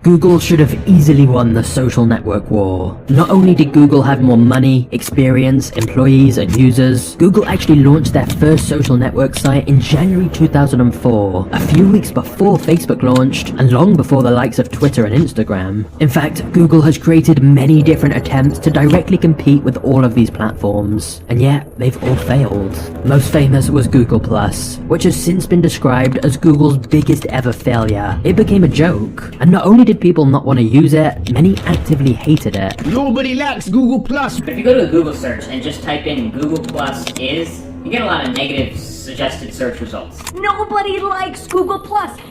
Google should have easily won the social network war. Not only did Google have more money, experience, employees, and users, Google actually launched their first social network site in January 2004, a few weeks before Facebook launched, and long before the likes of Twitter and Instagram. In fact, Google has created many different attempts to directly compete with all of these platforms, and yet they've all failed. Most famous was Google+, which has since been described as Google's biggest ever failure. It became a joke, and not only did people not want to use it, many actively hated it. Nobody likes Google+. But if you go to a Google search and just type in Google Plus is, you get a lot of negative suggested search results. Nobody likes Google+.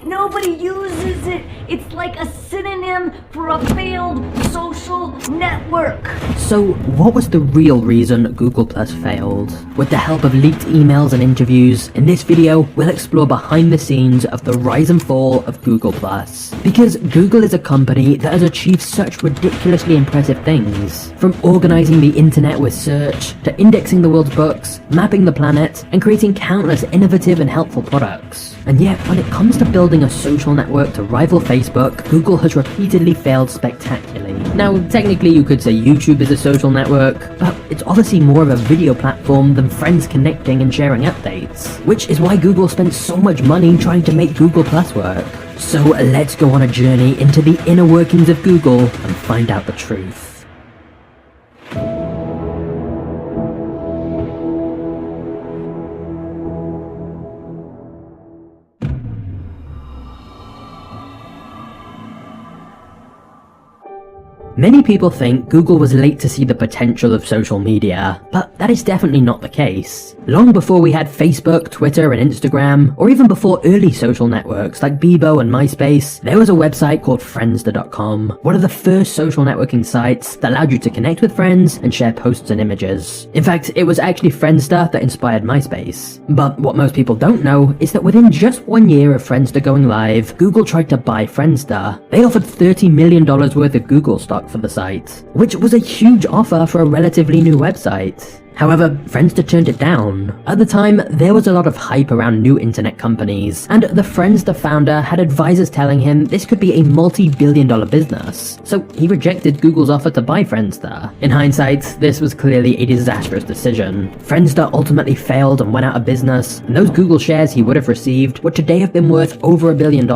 Nobody uses it. It's like a synonym for a failed social network. So what was the real reason Google Plus failed? With the help of leaked emails and interviews, in this video we'll explore behind the scenes of the rise and fall of Google Plus. Because Google is a company that has achieved such ridiculously impressive things. From organizing the internet with search, to indexing the world's books, mapping the planet, and creating countless innovative and helpful products. And yet, when it comes to building a social network to rival Facebook, Google has repeatedly failed spectacularly. Now, technically you could say YouTube is a social network, but it's obviously more of a video platform than friends connecting and sharing updates. Which is why Google spent so much money trying to make Google Plus work. So let's go on a journey into the inner workings of Google and find out the truth. Many people think Google was late to see the potential of social media, but that is definitely not the case. Long before we had Facebook, Twitter, and Instagram, or even before early social networks like Bebo and MySpace, there was a website called Friendster.com, one of the first social networking sites that allowed you to connect with friends and share posts and images. In fact, it was actually Friendster that inspired MySpace. But what most people don't know is that within just 1 year of Friendster going live, Google tried to buy Friendster. They offered $30 million worth of Google stock for the site, which was a huge offer for a relatively new website. However, Friendster turned it down. At the time, there was a lot of hype around new internet companies, and the Friendster founder had advisors telling him this could be a multi-billion-dollar business, so he rejected Google's offer to buy Friendster. In hindsight, this was clearly a disastrous decision. Friendster ultimately failed and went out of business, and those Google shares he would have received would today have been worth over $1 billion.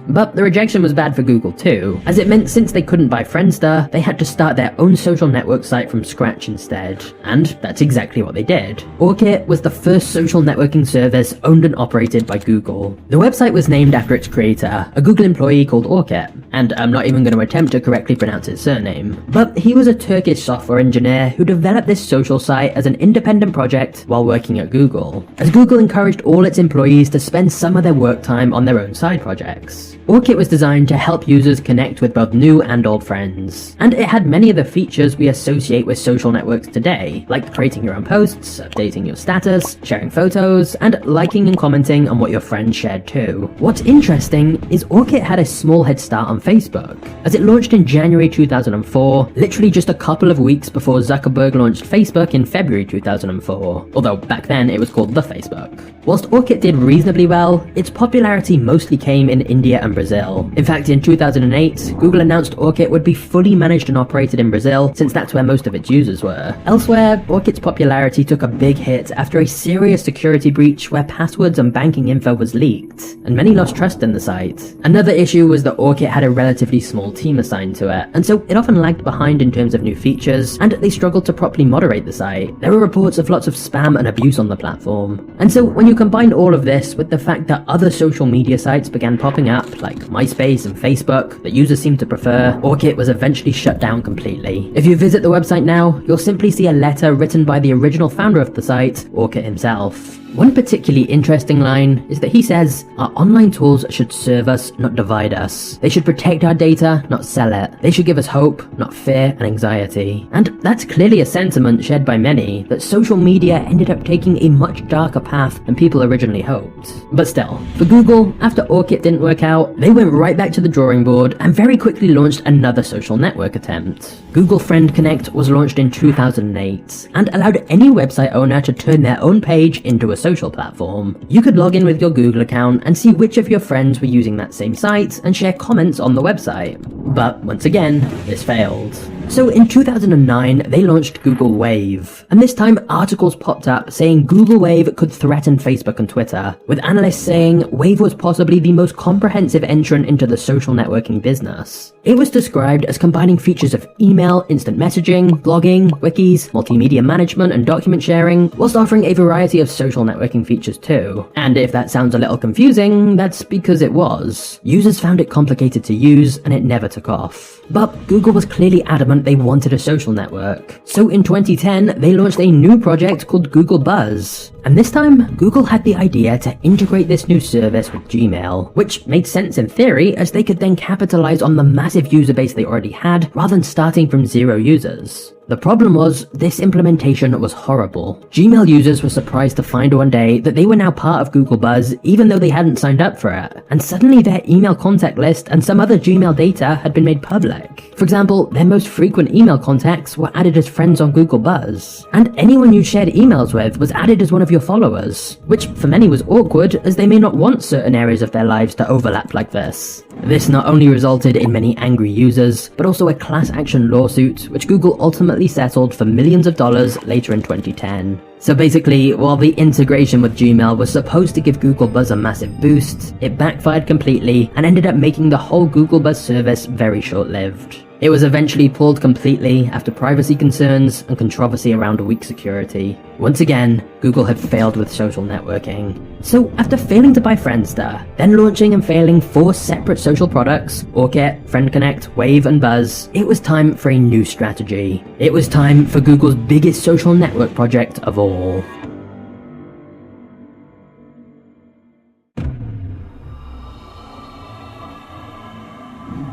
But the rejection was bad for Google too, as it meant since they couldn't buy Friendster, they had to start their own social network site from scratch instead. And that's exactly what they did. Orkut was the first social networking service owned and operated by Google. The website was named after its creator, a Google employee called Orkut, and I'm not even going to attempt to correctly pronounce his surname. But he was a Turkish software engineer who developed this social site as an independent project while working at Google, as Google encouraged all its employees to spend some of their work time on their own side projects. Orkut was designed to help users connect with both new and old friends, and it had many of the features we associate with social networks today, like creating your own posts, updating your status, sharing photos, and liking and commenting on what your friends shared too. What's interesting is Orkut had a small head start on Facebook, as it launched in January 2004, literally just a couple of weeks before Zuckerberg launched Facebook in February 2004, although back then it was called The Facebook. Whilst Orkut did reasonably well, its popularity mostly came in India and Brazil. In fact, in 2008, Google announced Orkut would be fully managed and operated in Brazil, since that's where most of its users were. Elsewhere, Orkut's popularity took a big hit after a serious security breach where passwords and banking info was leaked, and many lost trust in the site. Another issue was that Orkut had a relatively small team assigned to it, and so it often lagged behind in terms of new features, and they struggled to properly moderate the site. There were reports of lots of spam and abuse on the platform. And so when you combine all of this with the fact that other social media sites began popping up, like MySpace and Facebook, that users seemed to prefer, Orkut was eventually shut down completely. If you visit the website now, you'll simply see a letter written by the original founder of the site, Orkut himself. One particularly interesting line is that he says, "Our online tools should serve us, not divide us. They should protect our data, not sell it. They should give us hope, not fear and anxiety." And that's clearly a sentiment shared by many, that social media ended up taking a much darker path than people originally hoped. But still, for Google, after Orkut didn't work out, they went right back to the drawing board and very quickly launched another social network attempt. Google Friend Connect was launched in 2008 and allowed any website owner to turn their own page into a social platform. You could log in with your Google account and see which of your friends were using that same site and share comments on the website. But once again, this failed. So in 2009, they launched Google Wave, and this time articles popped up saying Google Wave could threaten Facebook and Twitter, with analysts saying Wave was possibly the most comprehensive entrant into the social networking business. It was described as combining features of email, instant messaging, blogging, wikis, multimedia management, and document sharing, whilst offering a variety of social networking features too. And if that sounds a little confusing, that's because it was. Users found it complicated to use, and it never took off. But Google was clearly adamant they wanted a social network. So in 2010, they launched a new project called Google Buzz. And this time, Google had the idea to integrate this new service with Gmail, which made sense in theory as they could then capitalize on the massive user base they already had rather than starting from 0 users. The problem was, this implementation was horrible. Gmail users were surprised to find one day that they were now part of Google Buzz even though they hadn't signed up for it, and suddenly their email contact list and some other Gmail data had been made public. For example, their most frequent email contacts were added as friends on Google Buzz, and anyone you shared emails with was added as one of your followers, which for many was awkward as they may not want certain areas of their lives to overlap like this. This not only resulted in many angry users, but also a class action lawsuit, which Google ultimately settled for millions of dollars later in 2010. So basically, while the integration with Gmail was supposed to give Google Buzz a massive boost, it backfired completely and ended up making the whole Google Buzz service very short-lived. It was eventually pulled completely after privacy concerns and controversy around weak security. Once again, Google had failed with social networking. So after failing to buy Friendster, then launching and failing 4 separate social products, Orkut, FriendConnect, Wave, and Buzz, it was time for a new strategy. It was time for Google's biggest social network project of all.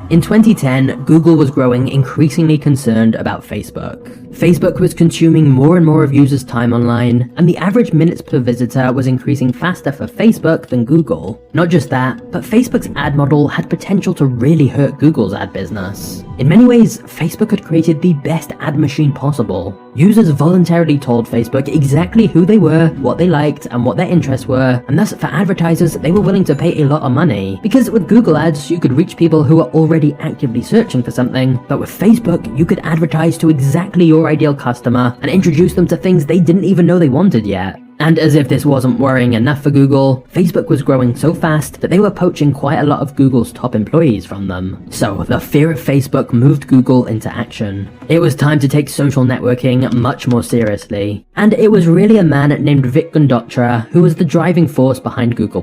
In 2010, Google was growing increasingly concerned about Facebook. Facebook was consuming more and more of users' time online, and the average minutes per visitor was increasing faster for Facebook than Google. Not just that, but Facebook's ad model had potential to really hurt Google's ad business. In many ways, Facebook had created the best ad machine possible. Users voluntarily told Facebook exactly who they were, what they liked, and what their interests were, and thus for advertisers, they were willing to pay a lot of money. Because with Google Ads, you could reach people who are already actively searching for something, but with Facebook, you could advertise to exactly your ideal customer and introduce them to things they didn't even know they wanted yet. And as if this wasn't worrying enough for Google, Facebook was growing so fast that they were poaching quite a lot of Google's top employees from them. So the fear of Facebook moved Google into action. It was time to take social networking much more seriously. And it was really a man named Vik Gundotra who was the driving force behind Google+.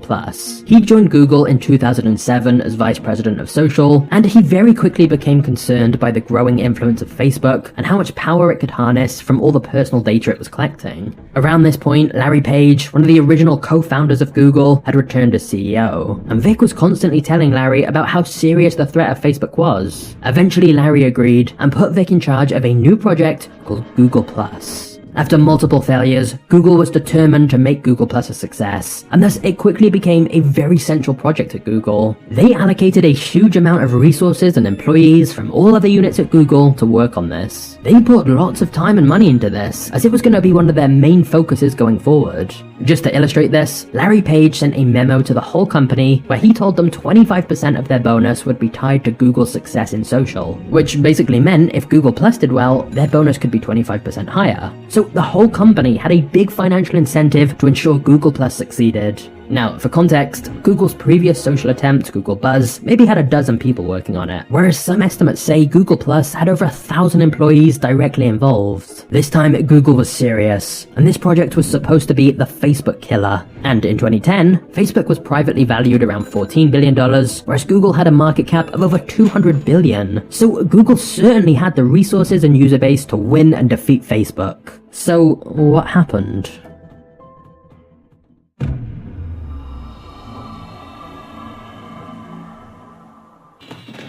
He joined Google in 2007 as vice president of social, and he very quickly became concerned by the growing influence of Facebook and how much power it could harness from all the personal data it was collecting. Around this point, Larry Page, one of the original co-founders of Google, had returned as CEO, and Vik was constantly telling Larry about how serious the threat of Facebook was. Eventually, Larry agreed and put Vik in charge of a new project called Google+. After multiple failures, Google was determined to make Google+ a success, and thus it quickly became a very central project at Google. They allocated a huge amount of resources and employees from all other units at Google to work on this. They put lots of time and money into this, as it was going to be one of their main focuses going forward. Just to illustrate this, Larry Page sent a memo to the whole company where he told them 25% of their bonus would be tied to Google's success in social, which basically meant if Google+ did well, their bonus could be 25% higher. So the whole company had a big financial incentive to ensure Google+ succeeded. Now, for context, Google's previous social attempt, Google Buzz, maybe had a dozen people working on it, whereas some estimates say Google+ had over 1,000 employees directly involved. This time, Google was serious, and this project was supposed to be the Facebook killer. And in 2010, Facebook was privately valued around $14 billion, whereas Google had a market cap of over $200 billion. So Google certainly had the resources and user base to win and defeat Facebook. So, what happened?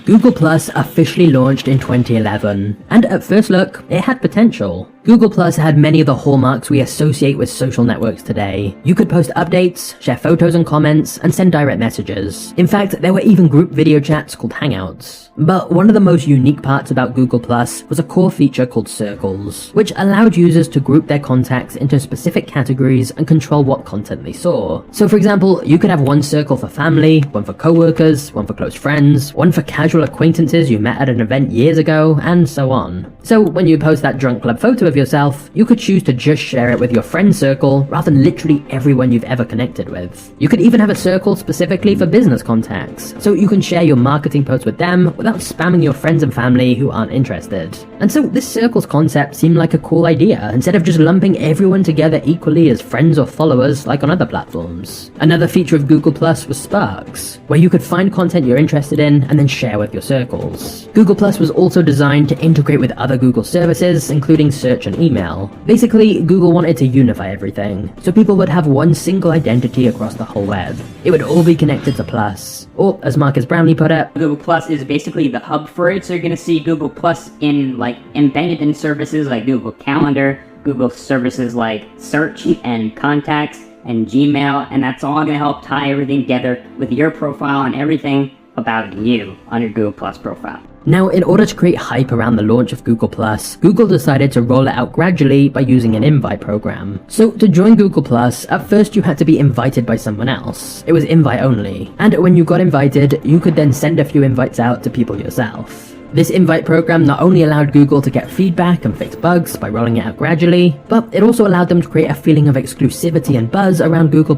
Google+ officially launched in 2011, and at first look, it had potential. Google Plus had many of the hallmarks we associate with social networks today. You could post updates, share photos and comments, and send direct messages. In fact, there were even group video chats called Hangouts. But one of the most unique parts about Google Plus was a core feature called Circles, which allowed users to group their contacts into specific categories and control what content they saw. So for example, you could have one circle for family, one for coworkers, one for close friends, one for casual acquaintances you met at an event years ago, and so on. So when you post that drunk club photo of yourself, you could choose to just share it with your friend circle rather than literally everyone you've ever connected with. You could even have a circle specifically for business contacts, so you can share your marketing posts with them without spamming your friends and family who aren't interested. And so this circles concept seemed like a cool idea, instead of just lumping everyone together equally as friends or followers like on other platforms. Another feature of Google Plus was Sparks, where you could find content you're interested in and then share with your circles. Google Plus was also designed to integrate with other Google services, including search and email. Basically, Google wanted to unify everything, so people would have one single identity across the whole web. It would all be connected to Plus. Or, as Marcus Brownlee put it, Google Plus is basically the hub for it, so you're gonna see Google Plus embedded in services like Google Calendar, Google services like Search and Contacts and Gmail, and that's all gonna help tie everything together with your profile and everything about you on your Google Plus profile. Now, in order to create hype around the launch of Google Plus, Google decided to roll it out gradually by using an invite program. So to join Google Plus, at first you had to be invited by someone else. It was invite only. And when you got invited, you could then send a few invites out to people yourself. This invite program not only allowed Google to get feedback and fix bugs by rolling it out gradually, but it also allowed them to create a feeling of exclusivity and buzz around Google+.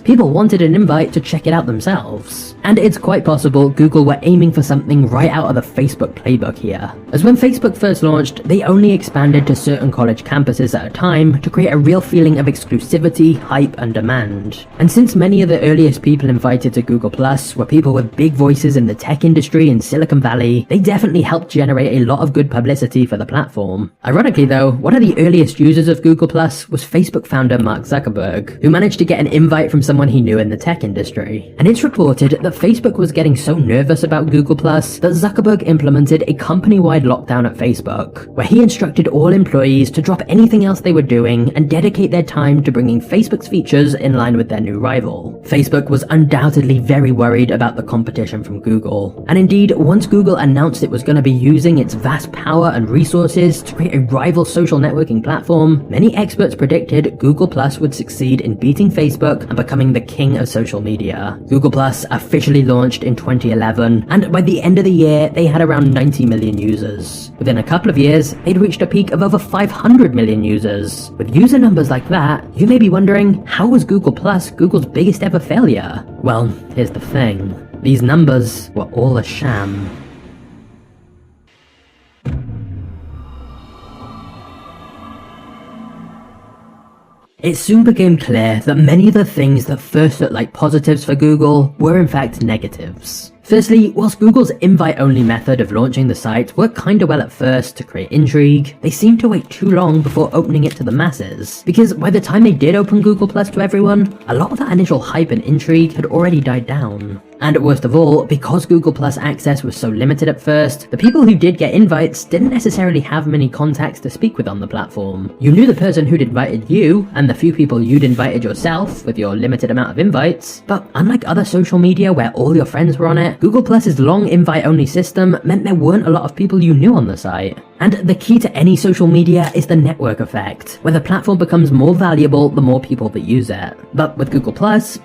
People wanted an invite to check it out themselves. And it's quite possible Google were aiming for something right out of the Facebook playbook here. As when Facebook first launched, they only expanded to certain college campuses at a time to create a real feeling of exclusivity, hype, and demand. And since many of the earliest people invited to Google+ were people with big voices in the tech industry in Silicon Valley, they definitely helped generate a lot of good publicity for the platform. Ironically though, one of the earliest users of Google+ was Facebook founder Mark Zuckerberg, who managed to get an invite from someone he knew in the tech industry. And it's reported that Facebook was getting so nervous about Google+ that Zuckerberg implemented a company-wide lockdown at Facebook, where he instructed all employees to drop anything else they were doing and dedicate their time to bringing Facebook's features in line with their new rival. Facebook was undoubtedly very worried about the competition from Google. And indeed, once Google announced it was going to be using its vast power and resources to create a rival social networking platform, many experts predicted Google+ would succeed in beating Facebook and becoming the king of social media. Google+ officially launched in 2011, and by the end of the year, they had around 90 million users. Within a couple of years, they'd reached a peak of over 500 million users. With user numbers like that, you may be wondering, how was Google+ Google's biggest ever failure? Well, here's the thing. These numbers were all a sham. It soon became clear that many of the things that first looked like positives for Google were in fact negatives. Firstly, whilst Google's invite-only method of launching the site worked kinda well at first to create intrigue, they seemed to wait too long before opening it to the masses, because by the time they did open Google+ to everyone, a lot of that initial hype and intrigue had already died down. And worst of all, because Google+ access was so limited at first, the people who did get invites didn't necessarily have many contacts to speak with on the platform. You knew the person who'd invited you, and the few people you'd invited yourself with your limited amount of invites, but unlike other social media where all your friends were on it, Google+'s long invite-only system meant there weren't a lot of people you knew on the site. And the key to any social media is the network effect, where the platform becomes more valuable the more people that use it. But with Google+,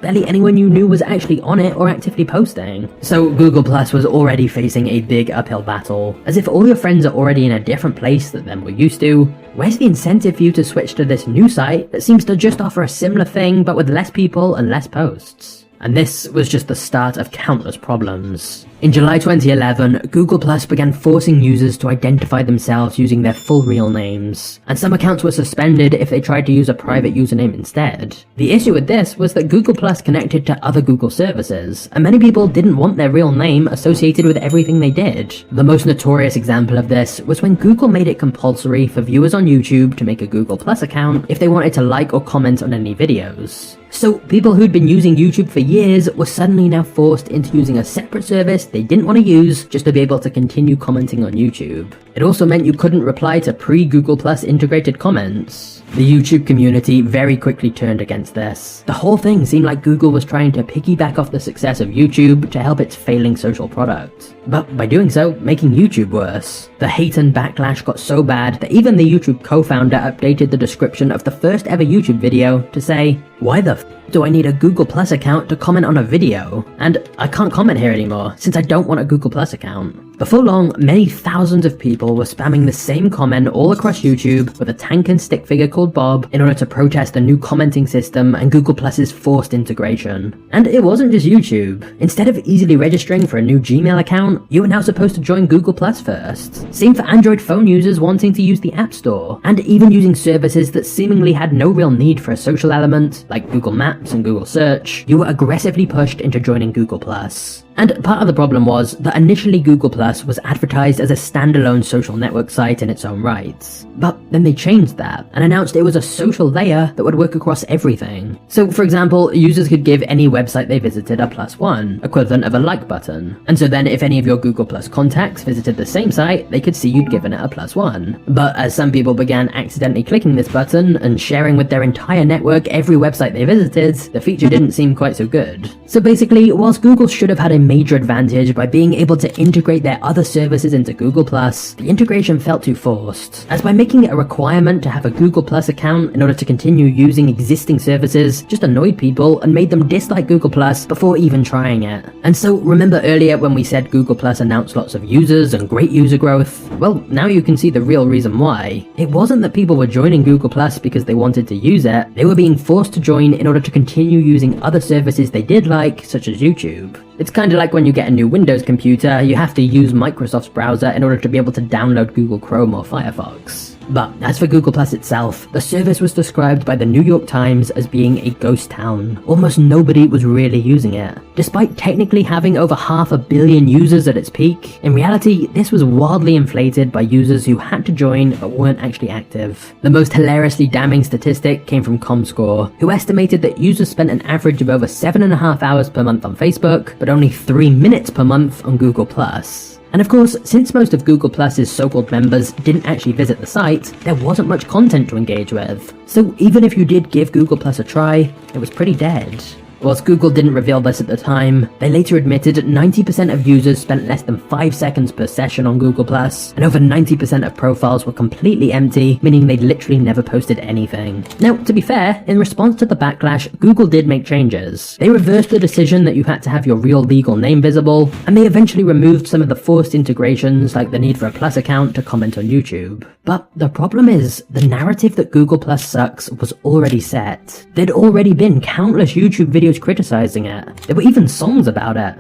barely anyone you knew was actually on it or actively posting. So Google+ was already facing a big uphill battle. As if all your friends are already in a different place than we're used to, where's the incentive for you to switch to this new site that seems to just offer a similar thing but with less people and less posts? And this was just the start of countless problems. In July 2011, Google+ began forcing users to identify themselves using their full real names, and some accounts were suspended if they tried to use a private username instead. The issue with this was that Google+ connected to other Google services, and many people didn't want their real name associated with everything they did. The most notorious example of this was when Google made it compulsory for viewers on YouTube to make a Google+ account if they wanted to like or comment on any videos. So people who'd been using YouTube for years were suddenly now forced into using a separate service they didn't want to use just to be able to continue commenting on YouTube. It also meant you couldn't reply to pre-Google Plus integrated comments. The YouTube community very quickly turned against this. The whole thing seemed like Google was trying to piggyback off the success of YouTube to help its failing social product. But by doing so, making YouTube worse. The hate and backlash got so bad that even the YouTube co-founder updated the description of the first ever YouTube video to say, "Why the f do I need a Google Plus account to comment on a video? And I can't comment here anymore since I don't want a Google Plus account." Before long, many thousands of people were spamming the same comment all across YouTube with a tank and stick figure called Bob in order to protest the new commenting system and Google Plus's forced integration. And it wasn't just YouTube. Instead of easily registering for a new Gmail account, you were now supposed to join Google Plus first. Same for Android phone users wanting to use the App Store, and even using services that seemingly had no real need for a social element, like Google Maps and Google Search, you were aggressively pushed into joining Google Plus. And part of the problem was that initially Google Plus was advertised as a standalone social network site in its own right. But then they changed that and announced it was a social layer that would work across everything. So for example, users could give any website they visited a +1, equivalent of a like button. And so then if any of your Google Plus contacts visited the same site, they could see you'd given it a +1. But as some people began accidentally clicking this button and sharing with their entire network every website they visited, the feature didn't seem quite so good. So basically, whilst Google should have had a major advantage by being able to integrate their other services into Google Plus, the integration felt too forced, as by making it a requirement to have a Google Plus account in order to continue using existing services just annoyed people and made them dislike Google Plus before even trying it. And so remember earlier when we said Google Plus announced lots of users and great user growth? Well, now you can see the real reason why. It wasn't that people were joining Google Plus because they wanted to use it, they were being forced to join in order to continue using other services they did like, such as YouTube. It's kinda like when you get a new Windows computer, you have to use Microsoft's browser in order to be able to download Google Chrome or Firefox. But as for Google Plus itself, the service was described by the New York Times as being a ghost town. Almost nobody was really using it. Despite technically having over 500 million users at its peak, in reality, this was wildly inflated by users who had to join but weren't actually active. The most hilariously damning statistic came from Comscore, who estimated that users spent an average of over 7.5 hours per month on Facebook, but only 3 minutes per month on Google Plus. And of course, since most of Google Plus's so-called members didn't actually visit the site, there wasn't much content to engage with. So even if you did give Google Plus a try, it was pretty dead. Whilst Google didn't reveal this at the time, they later admitted 90% of users spent less than 5 seconds per session on Google+, and over 90% of profiles were completely empty, meaning they'd literally never posted anything. Now, to be fair, in response to the backlash, Google did make changes. They reversed the decision that you had to have your real legal name visible, and they eventually removed some of the forced integrations like the need for a Plus account to comment on YouTube. But the problem is, the narrative that Google Plus sucks was already set. There'd already been countless YouTube videos criticizing it. There were even songs about it.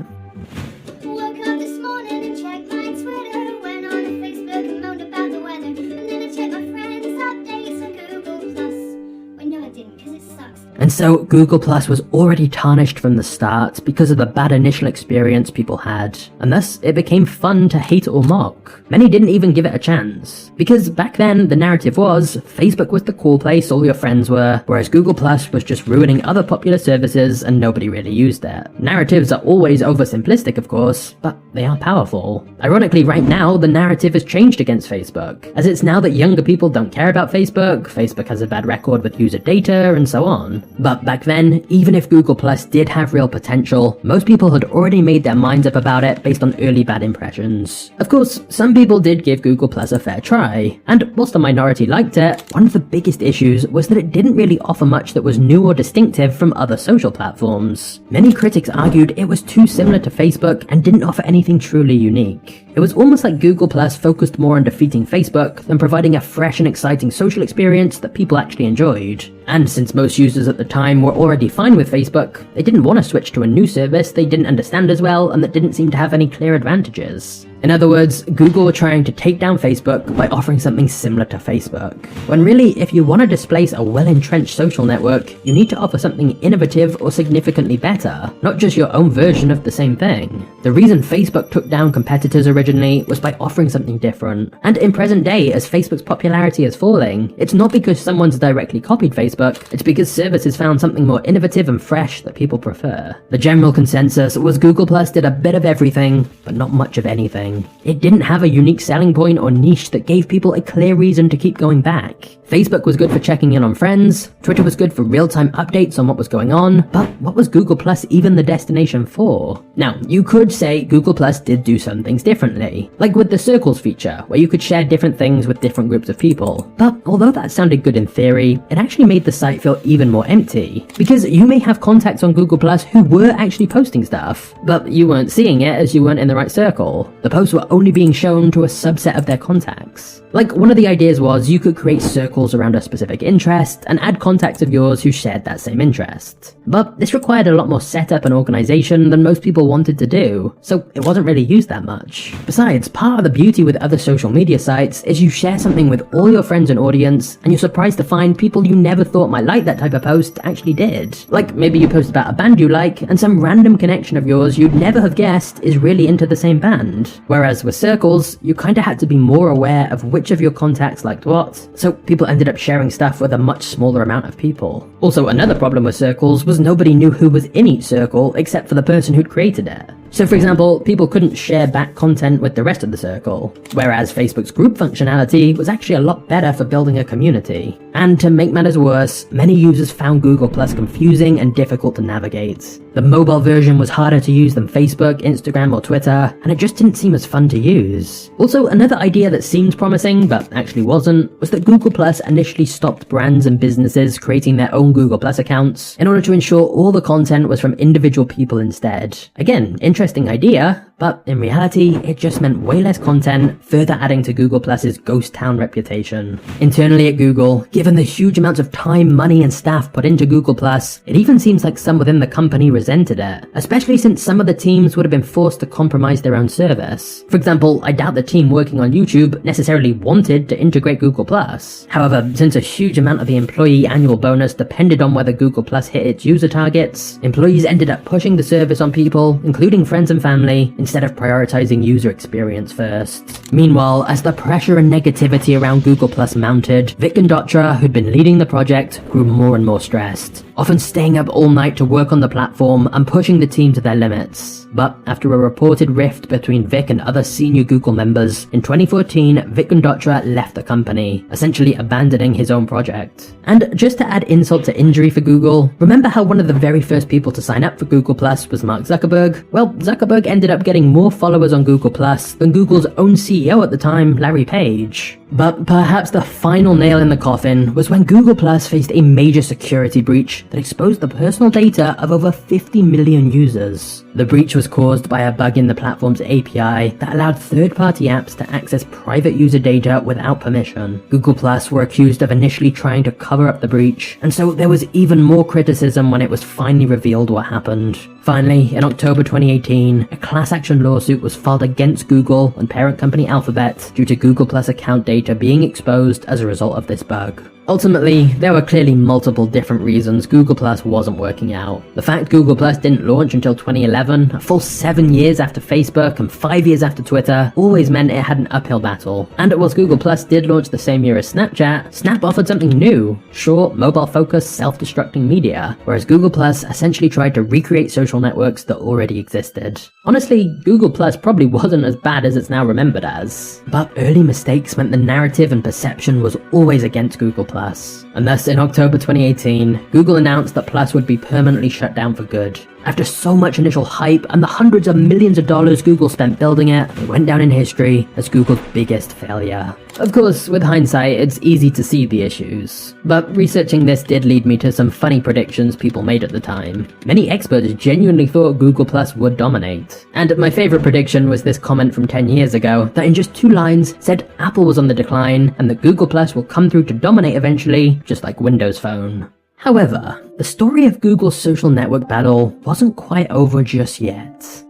Woke up this morning and checked my Twitter, went on Facebook and moaned about the weather, and then I checked my friends' updates on Google Plus. Wait, no I didn't, because it sucks. And so Google Plus was already tarnished from the start because of the bad initial experience people had, and thus it became fun to hate or mock. Many didn't even give it a chance, because back then the narrative was Facebook was the cool place all your friends were, whereas Google Plus was just ruining other popular services and nobody really used it. Narratives are always oversimplistic, of course, but they are powerful. Ironically, right now the narrative has changed against Facebook, as it's now that younger people don't care about Facebook, Facebook has a bad record with user data, and so on. But back then, even if Google Plus did have real potential, most people had already made their minds up about it based on early bad impressions. Of course, some people did give Google Plus a fair try, and whilst the minority liked it, one of the biggest issues was that it didn't really offer much that was new or distinctive from other social platforms. Many critics argued it was too similar to Facebook and didn't offer anything truly unique. It was almost like Google Plus focused more on defeating Facebook than providing a fresh and exciting social experience that people actually enjoyed. And since most users at the time were already fine with Facebook, they didn't want to switch to a new service they didn't understand as well and that didn't seem to have any clear advantages. In other words, Google were trying to take down Facebook by offering something similar to Facebook. When really, if you want to displace a well-entrenched social network, you need to offer something innovative or significantly better, not just your own version of the same thing. The reason Facebook took down competitors originally was by offering something different. And in present day, as Facebook's popularity is falling, it's not because someone's directly copied Facebook, it's because services found something more innovative and fresh that people prefer. The general consensus was Google Plus did a bit of everything, but not much of anything. It didn't have a unique selling point or niche that gave people a clear reason to keep going back. Facebook was good for checking in on friends, Twitter was good for real-time updates on what was going on, but what was Google Plus even the destination for? Now, you could say Google Plus did do some things differently, like with the Circles feature, where you could share different things with different groups of people. But although that sounded good in theory, it actually made the site feel even more empty, because you may have contacts on Google Plus who were actually posting stuff, but you weren't seeing it as you weren't in the right circle. The posts were only being shown to a subset of their contacts. Like, one of the ideas was you could create circles around a specific interest and add contacts of yours who shared that same interest. But this required a lot more setup and organization than most people wanted to do, so it wasn't really used that much. Besides, part of the beauty with other social media sites is you share something with all your friends and audience, and you're surprised to find people you never thought might like that type of post actually did. Like, maybe you post about a band you like, and some random connection of yours you'd never have guessed is really into the same band. Whereas with Circles, you kinda had to be more aware of which of your contacts liked what, so people ended up sharing stuff with a much smaller amount of people. Also, another problem with Circles was nobody knew who was in each circle except for the person who'd created it. So for example, people couldn't share back content with the rest of the circle, whereas Facebook's group functionality was actually a lot better for building a community. And to make matters worse, many users found Google Plus confusing and difficult to navigate. The mobile version was harder to use than Facebook, Instagram, or Twitter, and it just didn't seem as fun to use. Also, another idea that seemed promising, but actually wasn't, was that Google Plus initially stopped brands and businesses creating their own Google Plus accounts in order to ensure all the content was from individual people instead. Again, interesting idea, but in reality, it just meant way less content, further adding to Google Plus's ghost town reputation. Internally at Google, given the huge amounts of time, money, and staff put into Google Plus, it even seems like some within the company resented it, especially since some of the teams would have been forced to compromise their own service. For example, I doubt the team working on YouTube necessarily wanted to integrate Google Plus. However, since a huge amount of the employee annual bonus depended on whether Google Plus hit its user targets, employees ended up pushing the service on people, including friends and family, instead of prioritizing user experience first. Meanwhile, as the pressure and negativity around Google Plus mounted, Vic Gundotra, who'd been leading the project, grew more and more stressed, often staying up all night to work on the platform and pushing the team to their limits. But after a reported rift between Vic and other senior Google members, in 2014, Vic Gundotra left the company, essentially abandoning his own project. And just to add insult to injury for Google, remember how one of the very first people to sign up for Google Plus was Mark Zuckerberg? Well, Zuckerberg ended up getting more followers on Google Plus than Google's own CEO at the time, Larry Page. But perhaps the final nail in the coffin was when Google Plus faced a major security breach that exposed the personal data of over 50 million users. The breach was caused by a bug in the platform's API that allowed third-party apps to access private user data without permission. Google Plus were accused of initially trying to cover up the breach, and so there was even more criticism when it was finally revealed what happened. Finally, in October 2018, a class action lawsuit was filed against Google and parent company Alphabet due to Google Plus account data being exposed as a result of this bug. Ultimately, there were clearly multiple different reasons Google Plus wasn't working out. The fact Google Plus didn't launch until 2011, a full 7 years after Facebook and 5 years after Twitter, always meant it had an uphill battle. And whilst Google Plus did launch the same year as Snapchat, Snap offered something new, short, mobile-focused, self-destructing media, whereas Google Plus essentially tried to recreate social networks that already existed. Honestly, Google Plus probably wasn't as bad as it's now remembered as, but early mistakes meant the narrative and perception was always against Google Plus. And thus, in October 2018, Google announced that Plus would be permanently shut down for good. After so much initial hype and the hundreds of millions of dollars Google spent building it, it went down in history as Google's biggest failure. Of course, with hindsight, it's easy to see the issues, but researching this did lead me to some funny predictions people made at the time. Many experts genuinely thought Google Plus would dominate. And my favorite prediction was this comment from 10 years ago that in just 2 lines said Apple was on the decline and that Google Plus will come through to dominate eventually, just like Windows Phone. However, the story of Google's social network battle wasn't quite over just yet.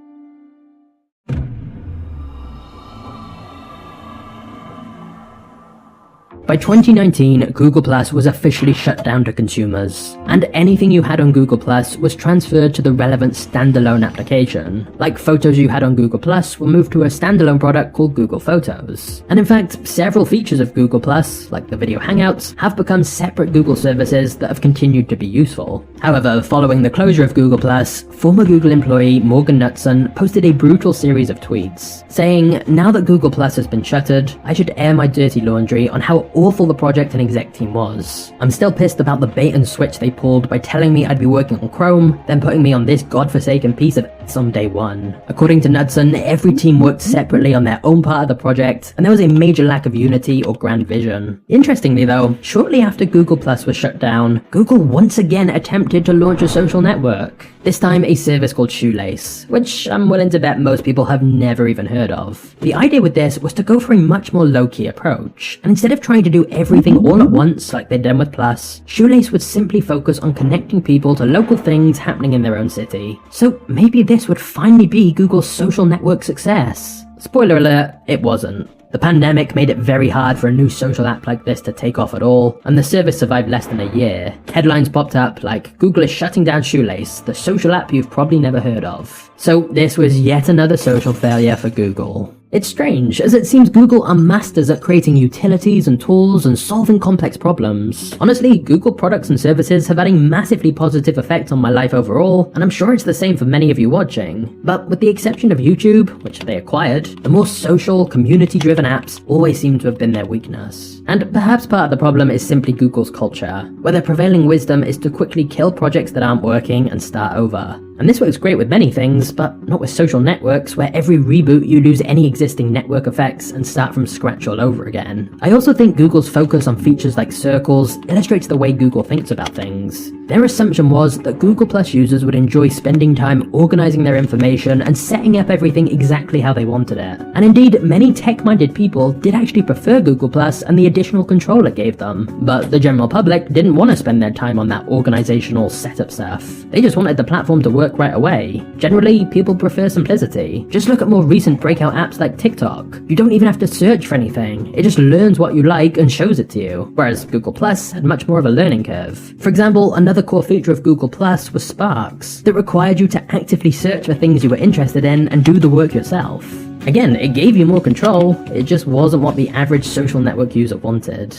By 2019, Google Plus was officially shut down to consumers, and anything you had on Google Plus was transferred to the relevant standalone application. Like photos you had on Google Plus were moved to a standalone product called Google Photos. And in fact, several features of Google Plus, like the video Hangouts, have become separate Google services that have continued to be useful. However, following the closure of Google Plus, former Google employee Morgan Knudsen posted a brutal series of tweets, saying, "Now that Google Plus has been shuttered, I should air my dirty laundry on how awful the project and exec team was. I'm still pissed about the bait and switch they pulled by telling me I'd be working on Chrome, then putting me on this godforsaken piece of ass on day one." According to Knudsen, every team worked separately on their own part of the project, and there was a major lack of unity or grand vision. Interestingly though, shortly after Google Plus was shut down, Google once again attempted to launch a social network. This time a service called Shoelace, which I'm willing to bet most people have never even heard of. The idea with this was to go for a much more low-key approach, and instead of trying to do everything all at once like they'd done with Plus, Shoelace would simply focus on connecting people to local things happening in their own city. So maybe this would finally be Google's social network success. Spoiler alert, it wasn't. The pandemic made it very hard for a new social app like this to take off at all, and the service survived less than a year. Headlines popped up like, "Google is shutting down Shoelace, the social app you've probably never heard of." So this was yet another social failure for Google. It's strange, as it seems Google are masters at creating utilities and tools and solving complex problems. Honestly, Google products and services have had a massively positive effect on my life overall, and I'm sure it's the same for many of you watching. But with the exception of YouTube, which they acquired, the more social, community-driven apps always seem to have been their weakness. And perhaps part of the problem is simply Google's culture, where their prevailing wisdom is to quickly kill projects that aren't working and start over. And this works great with many things, but not with social networks, where every reboot you lose any existing network effects and start from scratch all over again. I also think Google's focus on features like circles illustrates the way Google thinks about things. Their assumption was that Google Plus users would enjoy spending time organizing their information and setting up everything exactly how they wanted it. And indeed, many tech-minded people did actually prefer Google Plus and the additional control it gave them. But the general public didn't want to spend their time on that organizational setup stuff. They just wanted the platform to work right away. Generally, people prefer simplicity. Just look at more recent breakout apps like TikTok. You don't even have to search for anything. It just learns what you like and shows it to you. Whereas Google Plus had much more of a learning curve. For example, another core feature of Google Plus was Sparks, that required you to actively search for things you were interested in and do the work yourself. Again, it gave you more control, it just wasn't what the average social network user wanted.